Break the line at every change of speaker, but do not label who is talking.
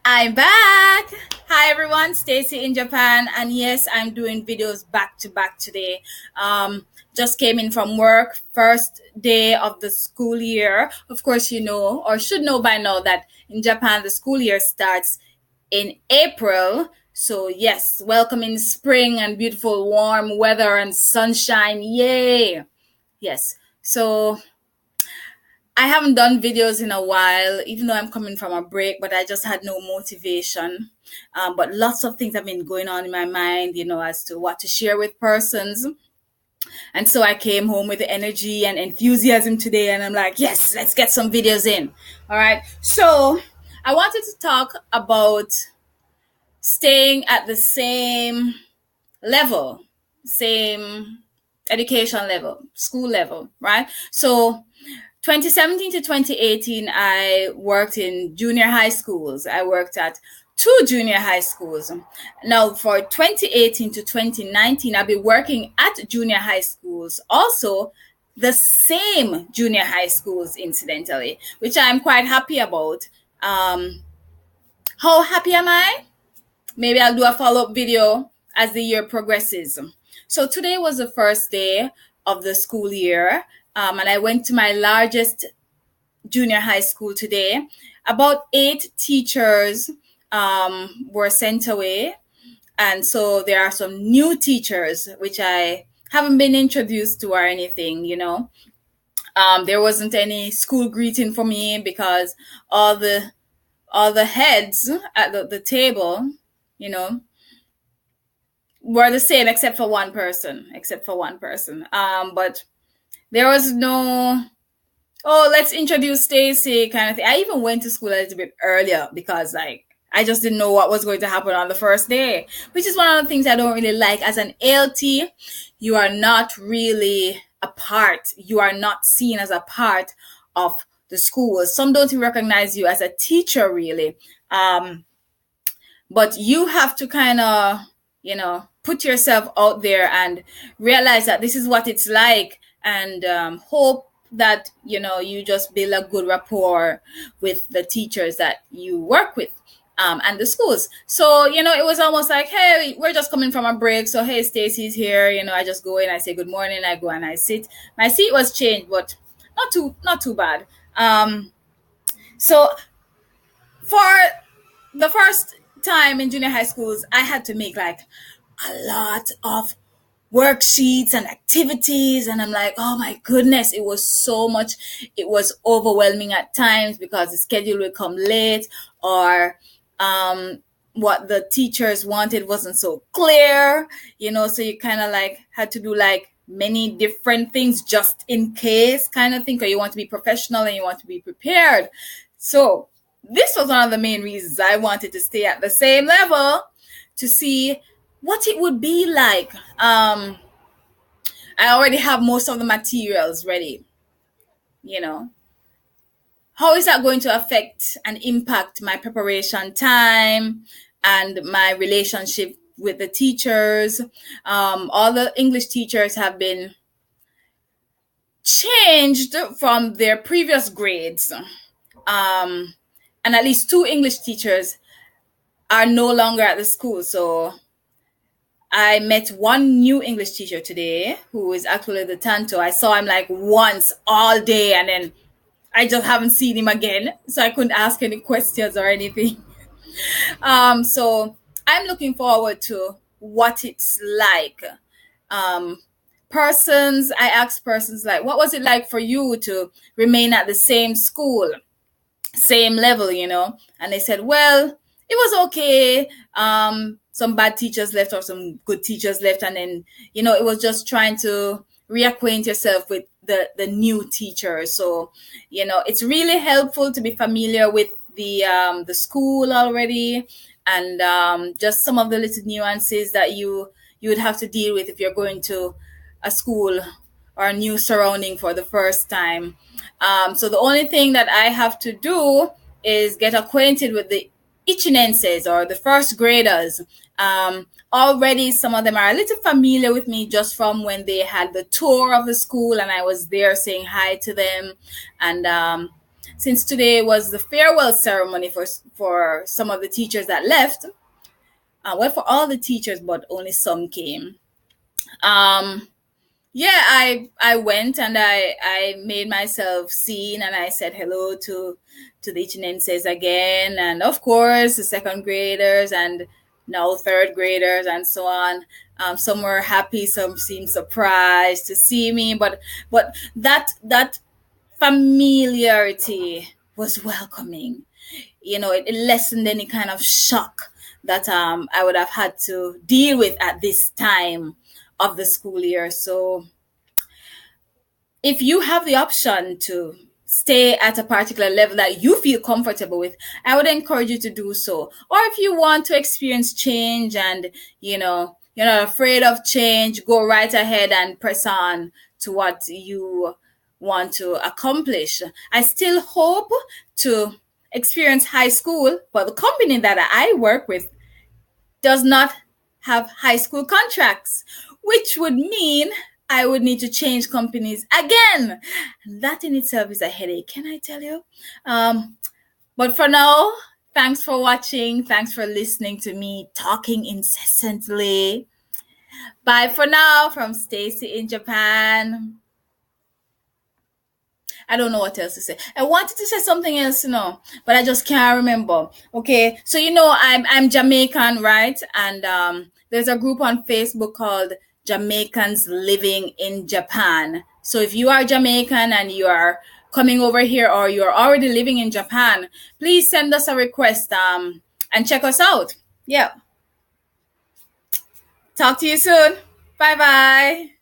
I'm back. Hi everyone, Stacy in Japan, and yes, I'm doing videos back to back today. Just came in from work, first day of the school year. Of course, you know or should know by now that in Japan the school year starts in April. So yes, welcoming spring and beautiful warm weather and sunshine. Yay! Yes. So I haven't done videos in a while, even though I'm coming from a break, but I just had no motivation. But lots of things have been going on in my mind, as to what to share with persons. And so I came home with the energy and enthusiasm today, and I'm like, yes, let's get some videos in. All right. So I wanted to talk about staying at the same level, same education level, school level, right? So 2017 to 2018, I worked in junior high schools. I worked at two junior high schools. Now, for 2018 to 2019, I'll be working at junior high schools, also the same junior high schools, incidentally, which I'm quite happy about. How happy am I? Maybe I'll do a follow-up video as the year progresses. So today was the first day of the school year, and I went to my largest junior high school today. About 8 teachers were sent away, and so there are some new teachers which I haven't been introduced to or anything. There wasn't any school greeting for me because all the heads at the table, you know, were the same except for one person. But there was no, oh, let's introduce Stacy kind of thing. I even went to school a little bit earlier because I just didn't know what was going to happen on the first day, which is one of the things I don't really like. As an ALT, you are not really a part. You are not seen as a part of the school. Some don't even recognize you as a teacher, really. But you have to kind of, put yourself out there and realize that this is what it's like, and hope that, you just build a good rapport with the teachers that you work with. And the schools. So, it was almost like, hey, we're just coming from a break. So, hey, Stacy's here. I just go in, I say good morning, I go and I sit. My seat was changed, but not too bad. So for the first time in junior high schools, I had to make like a lot of worksheets and activities, and I'm like, oh my goodness, it was so much. It was overwhelming at times because the schedule would come late, or what the teachers wanted wasn't so clear, so you kind of like had to do like many different things just in case kind of thing, because you want to be professional and you want to be prepared. So this was one of the main reasons I wanted to stay at the same level, to see what it would be like. I already have most of the materials ready. How is that going to affect and impact my preparation time and my relationship with the teachers? All the English teachers have been changed from their previous grades. And at least 2 English teachers are no longer at the school. So I met one new English teacher today who is actually the Tanto. I saw him like once all day, and then I just haven't seen him again. So I couldn't ask any questions or anything. So I'm looking forward to what it's like. I asked persons like, what was it like for you to remain at the same school, same level, And they said, well, it was okay. Some bad teachers left or some good teachers left. And then, it was just trying to reacquaint yourself with the new teacher. So, it's really helpful to be familiar with the school already, and just some of the little nuances that you would have to deal with if you're going to a school or a new surrounding for the first time. So the only thing that I have to do is get acquainted with the Ichinenses, or the first graders. Already some of them are a little familiar with me just from when they had the tour of the school and I was there saying hi to them. And since today was the farewell ceremony for some of the teachers that left. Well, for all the teachers, but only some came. Um, yeah, I went and I made myself seen, and I said hello to the Chinenses again, and of course the second graders and now third graders and so on. Some were happy, some seemed surprised to see me, but that familiarity was welcoming. It lessened any kind of shock that I would have had to deal with at this time of the school year. So if you have the option to stay at a particular level that you feel comfortable with, I would encourage you to do so. Or if you want to experience change and, you're not afraid of change, go right ahead and press on to what you want to accomplish. I still hope to experience high school, but the company that I work with does not have high school contracts, which would mean I would need to change companies again. That in itself is a headache, can I tell you? But for now, thanks for watching. Thanks for listening to me talking incessantly. Bye for now from Stacy in Japan. I don't know what else to say. I wanted to say something else, but I just can't remember. Okay, so I'm Jamaican, right? And there's a group on Facebook called Jamaicans Living in Japan. So if you are Jamaican and you are coming over here or you're already living in Japan, please send us a request and check us out. Yeah. Talk to you soon. Bye bye.